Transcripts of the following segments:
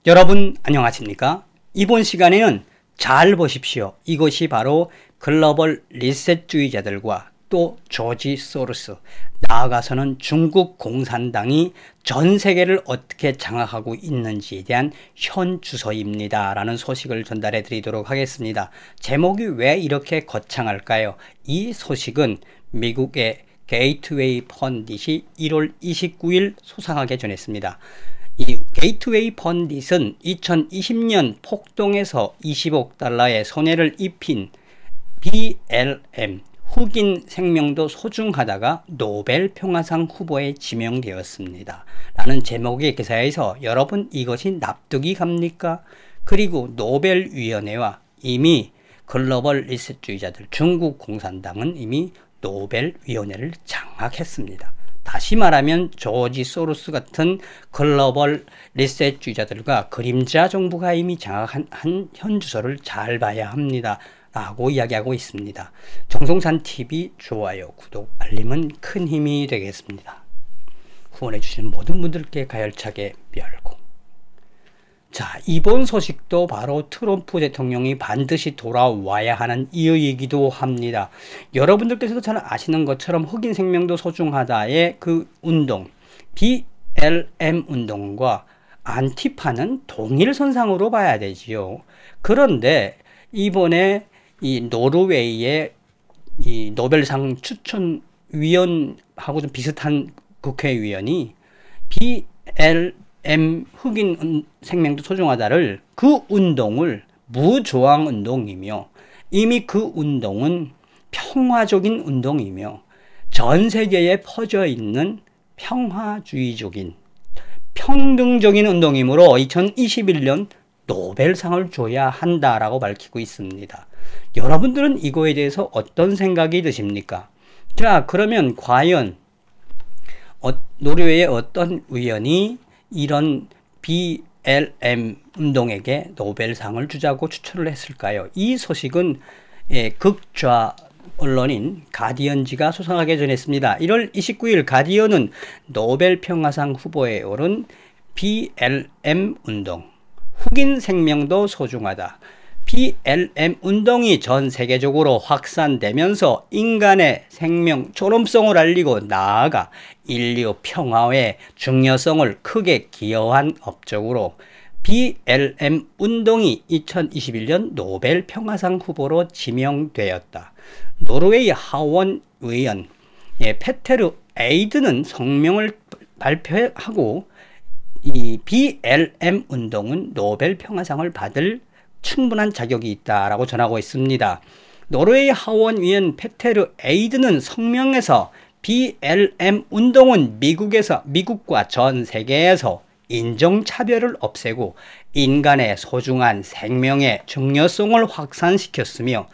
여러분 안녕하십니까? 이번 시간에는 잘 보십시오. 이것이 바로 글로벌 리셋주의자들과 또 조지 소로스, 나아가서는 중국 공산당이 전 세계를 어떻게 장악하고 있는지에 대한 현 주소입니다 라는 소식을 전달해 드리도록 하겠습니다. 제목이 왜 이렇게 거창할까요? 이 소식은 미국의 게이트웨이 펀딧이 1월 29일 소상하게 전했습니다. 이 게이트웨이 펀딧은 2020년 폭동에서 20억 달러의 손해를 입힌 BLM 흑인 생명도 소중하다가 노벨 평화상 후보에 지명되었습니다 라는 제목의 기사에서 여러분 이것이 납득이 갑니까? 그리고 노벨위원회와 이미 글로벌 리셋주의자들 중국 공산당은 이미 노벨위원회를 장악했습니다. 다시 말하면 조지 소로스 같은 글로벌 리셋주의자들과 그림자 정부가 이미 장악한 현 주소를 잘 봐야 합니다 라고 이야기하고 있습니다. 정성산TV 좋아요, 구독, 알림은 큰 힘이 되겠습니다. 후원해 주시는 모든 분들께 가열차게 멸고. 자, 이번 소식도 바로 트럼프 대통령이 반드시 돌아와야 하는 이유이기도 합니다. 여러분들께서도 잘 아시는 것처럼 흑인 생명도 소중하다의 그 운동, BLM 운동과 안티파는 동일선상으로 봐야 되지요. 그런데 이번에 이 노르웨이의 이 노벨상 추천위원하고 좀 비슷한 국회의원이 BLM 흑인 생명도 소중하다를 그 운동을 무조항 운동이며 이미 그 운동은 평화적인 운동이며 전 세계에 퍼져 있는 평화주의적인 평등적인 운동이므로 2021년 노벨상을 줘야 한다라고 밝히고 있습니다. 여러분들은 이거에 대해서 어떤 생각이 드십니까? 자, 그러면 과연 노르웨이의 어떤 의원이 이런 BLM 운동에게 노벨상을 주자고 추천을 했을까요? 이 소식은 극좌 언론인 가디언지가 소상하게 전했습니다. 1월 29일 가디언은 노벨 평화상 후보에 오른 BLM 운동, 흑인 생명도 소중하다. BLM 운동이 전 세계적으로 확산되면서 인간의 생명 존엄성을 알리고 나아가 인류 평화의 중요성을 크게 기여한 업적으로 BLM 운동이 2021년 노벨 평화상 후보로 지명되었다. 노르웨이 하원 의원 페테르 에이드는 성명을 발표하고 이 BLM 운동은 노벨 평화상을 받을 충분한 자격이 있다라고 전하고 있습니다. 노르웨이 하원의원 페테르 에이드는 성명에서 BLM 운동은 미국과 전 세계에서 인종차별을 없애고 인간의 소중한 생명의 중요성을 확산시켰으며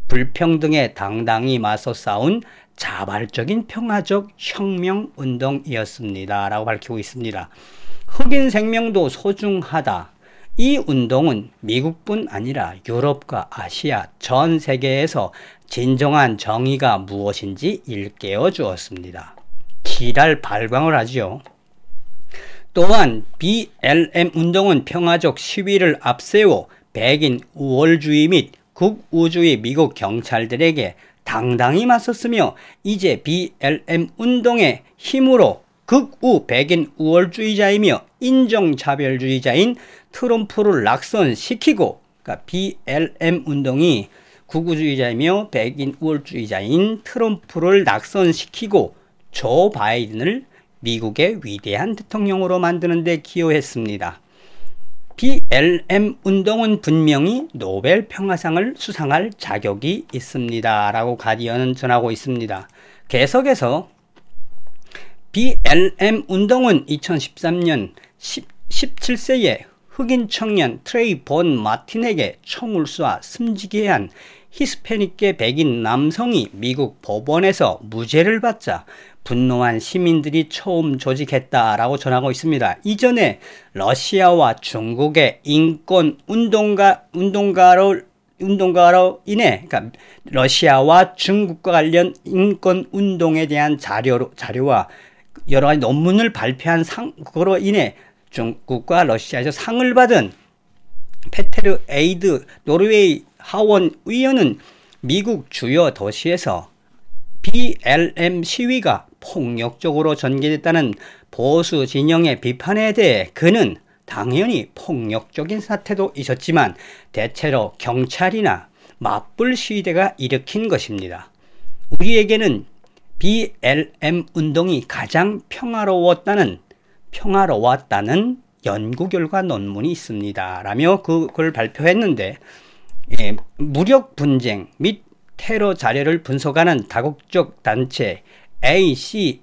불평등에 당당히 맞서 싸운 자발적인 평화적 혁명운동이었습니다 라고 밝히고 있습니다. 흑인 생명도 소중하다. 이 운동은 미국뿐 아니라 유럽과 아시아 전 세계에서 진정한 정의가 무엇인지 일깨워 주었습니다. 지랄 발광을 하죠. 또한 BLM 운동은 평화적 시위를 앞세워 백인 우월주의 및 극우주의 미국 경찰들에게 당당히 맞섰으며 이제 BLM 운동의 힘으로 극우 백인 우월주의자이며 인종차별주의자인 트럼프를 낙선시키고, 그러니까 BLM 운동이 극우주의자이며 백인 우월주의자인 트럼프를 낙선시키고 조 바이든을 미국의 위대한 대통령으로 만드는 데 기여했습니다. BLM 운동은 분명히 노벨 평화상을 수상할 자격이 있습니다 라고 가디언은 전하고 있습니다. 계속해서 BLM 운동은 2013년 17세의 흑인 청년 트레이 본 마틴에게 총을 쏴 숨지게 한 히스패닉계 백인 남성이 미국 법원에서 무죄를 받자 분노한 시민들이 처음 조직했다라고 전하고 있습니다. 이전에 러시아와 중국의 인권 운동가로 인해, 그러니까 러시아와 중국과 관련 인권 운동에 대한 자료와 여러 가지 논문을 발표한 그로 인해 중국과 러시아에서 상을 받은 페테르 에이드 노르웨이 하원 의원은 미국 주요 도시에서 BLM 시위가 폭력적으로 전개됐다는 보수 진영의 비판에 대해 그는 당연히 폭력적인 사태도 있었지만 대체로 경찰이나 맞불 시위대가 일으킨 것입니다. 우리에게는 BLM 운동이 가장 평화로웠다는 연구 결과 논문이 있습니다. 라며 그걸 발표했는데, 무력 분쟁 및 테러 자료를 분석하는 다국적 단체 ACLED가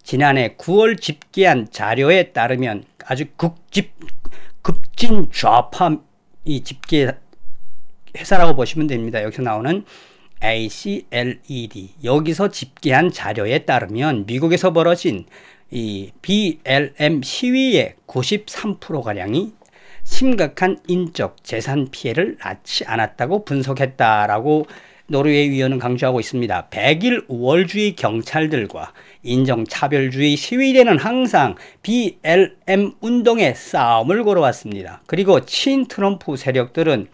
지난해 9월 집계한 자료에 따르면 아주 급진 좌파 이 집계 회사라고 보시면 됩니다. 여기서 나오는 ACLED, 여기서 집계한 자료에 따르면 미국에서 벌어진 이 BLM 시위의 93%가량이 심각한 인적 재산 피해를 낳지 않았다고 분석했다라고 노르웨이 위원은 강조하고 있습니다. 백일 우월주의 경찰들과 인종차별주의 시위대는 항상 BLM 운동에 싸움을 걸어왔습니다. 그리고 친트럼프 세력들은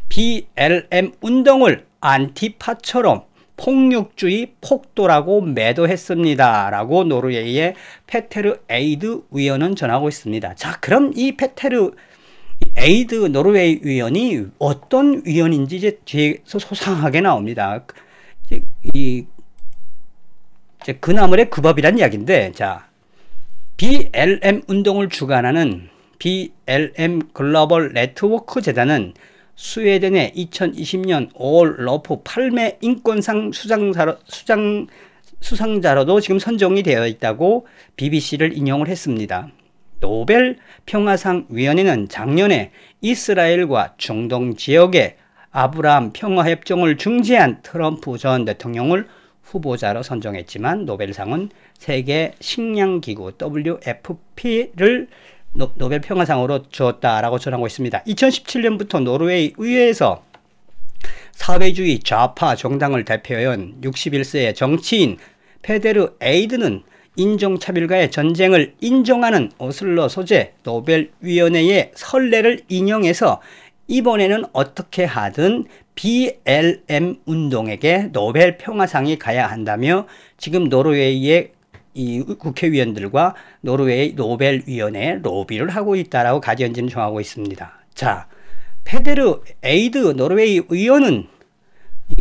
BLM 운동을 안티파처럼 폭력주의 폭도라고 매도했습니다. 라고 노르웨이의 페테르 에이드 위원은 전하고 있습니다. 자, 그럼 이 페테르 에이드 노르웨이 위원이 어떤 위원인지 이제 뒤에서 소상하게 나옵니다. 그나물의 그 법이란 이야기인데, 자, BLM 운동을 주관하는 BLM 글로벌 네트워크 재단은 스웨덴의 2020년 올러프 팔메 인권상 수상자로도 지금 선정이 되어 있다고 BBC를 인용을 했습니다. 노벨 평화상 위원회는 작년에 이스라엘과 중동 지역의 아브라함 평화협정을 중재한 트럼프 전 대통령을 후보자로 선정했지만 노벨상은 세계 식량기구 WFP를 노벨 평화상으로 주었다라고 전하고 있습니다. 2017년부터 노르웨이 의회에서 사회주의 좌파 정당을 대표한 61세의 정치인 페테르 에이드는 인종차별과의 전쟁을 인정하는 오슬로 소재 노벨위원회의 선례를 인용해서 이번에는 어떻게 하든 BLM 운동에게 노벨 평화상이 가야 한다며 지금 노르웨이의 이 국회의원들과 노르웨이 노벨위원회에 로비를 하고 있다라고 가디언지는 정하고 있습니다. 자, 페테르 에이드 노르웨이 의원은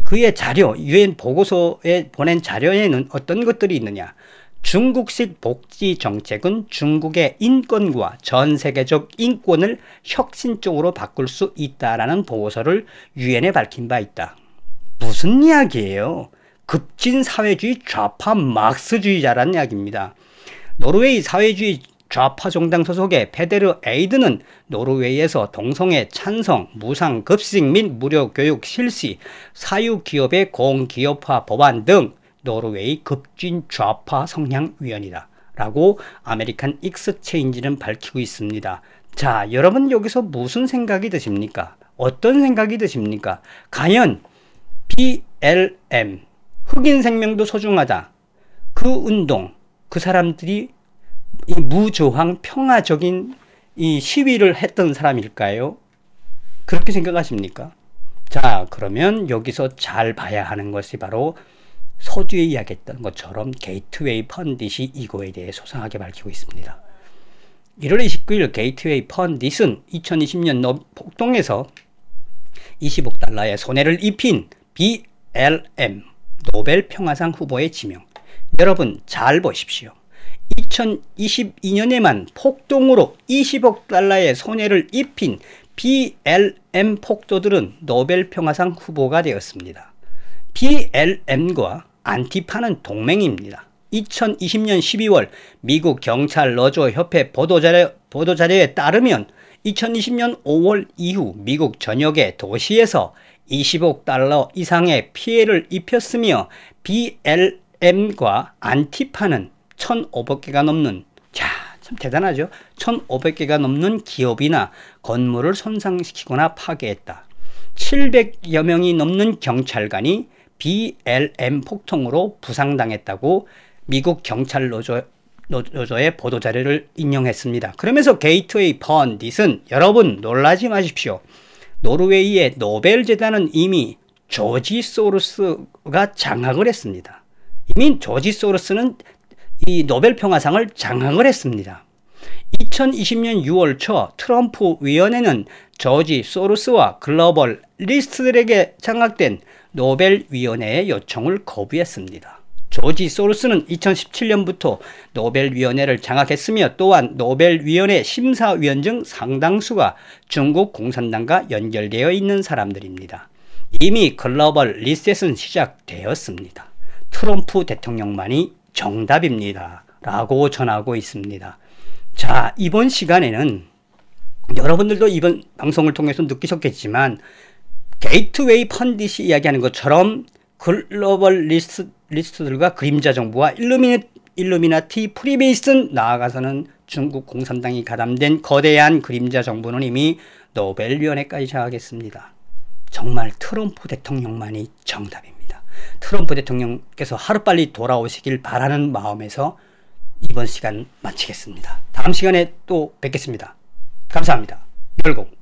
그의 자료, 유엔 보고서에 보낸 자료에는 어떤 것들이 있느냐? 중국식 복지 정책은 중국의 인권과 전 세계적 인권을 혁신적으로 바꿀 수 있다라는 보고서를 유엔에 밝힌 바 있다. 무슨 이야기예요? 급진 사회주의 좌파 막스주의자라는 이야기입니다. 노르웨이 사회주의 좌파 정당 소속의 페테르 에이드는 노르웨이에서 동성애 찬성, 무상급식 및 무료 교육 실시, 사유기업의 공기업화 법안 등 노르웨이 급진 좌파 성향위원이다 라고 아메리칸 익스체인지는 밝히고 있습니다. 자, 여러분 여기서 무슨 생각이 드십니까? 어떤 생각이 드십니까? 과연 BLM, 흑인 생명도 소중하다, 그 운동, 그 사람들이 이 무저항 평화적인 이 시위를 했던 사람일까요? 그렇게 생각하십니까? 자, 그러면 여기서 잘 봐야 하는 것이 바로 서두에 이야기했던 것처럼 게이트웨이 펀딧이 이거에 대해 소상하게 밝히고 있습니다. 1월 29일 게이트웨이 펀딧은 2020년 폭동에서 20억 달러의 손해를 입힌 BLM 노벨 평화상 후보에 지명. 여러분 잘 보십시오. 2022년에만 폭동으로 20억 달러의 손해를 입힌 BLM 폭도들은 노벨 평화상 후보가 되었습니다. BLM과 안티파는 동맹입니다. 2020년 12월 미국 경찰 노조 협회 보도자료에 따르면 2020년 5월 이후 미국 전역의 도시에서 20억 달러 이상의 피해를 입혔으며 BLM과 안티파는 1,500개가 넘는, 자, 참 대단하죠. 1,500개가 넘는 기업이나 건물을 손상시키거나 파괴했다. 700여 명이 넘는 경찰관이 BLM 폭동으로 부상당했다고 미국 경찰 노조 노조의 보도자료를 인용했습니다. 그러면서 게이트웨이 펀딧은 여러분 놀라지 마십시오. 노르웨이의 노벨재단은 이미 조지 소로스가 장악을 했습니다. 이미 조지 소로스는 이 노벨평화상을 장악을 했습니다. 2020년 6월 초 트럼프 위원회는 조지 소로스와 글로벌 리스트들에게 장악된 노벨위원회의 요청을 거부했습니다. 조지 소로스는 2017년부터 노벨위원회를 장악했으며 또한 노벨위원회 심사위원 중 상당수가 중국 공산당과 연결되어 있는 사람들입니다. 이미 글로벌 리셋은 시작되었습니다. 트럼프 대통령만이 정답입니다. 라고 전하고 있습니다. 자, 이번 시간에는 여러분들도 이번 방송을 통해서 느끼셨겠지만 게이트웨이 펀딧이 이야기하는 것처럼 글로벌 리스트들과 그림자 정부와 일루미나티 프리메이슨 나아가서는 중국 공산당이 가담된 거대한 그림자 정부는 이미 노벨위원회까지 장악했습니다. 정말 트럼프 대통령만이 정답입니다. 트럼프 대통령께서 하루빨리 돌아오시길 바라는 마음에서 이번 시간 마치겠습니다. 다음 시간에 또 뵙겠습니다. 감사합니다. 열공.